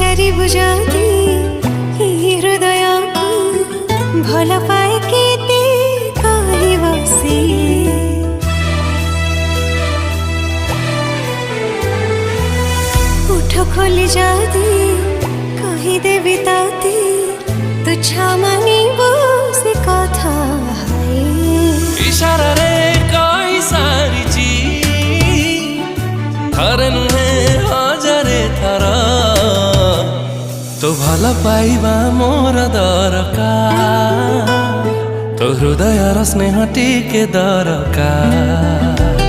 पचारि बुझाती हृदय को भल पाए केते कहि बसी उठ खोली जाती कहि देवी ताती तुच्छ मानिबो से कथा इशारा रे कहि सारिची थरे नुहे हजारे थर तो भल पाइबा मोर दरकार तो हृदय स्नेह टिके दरकार।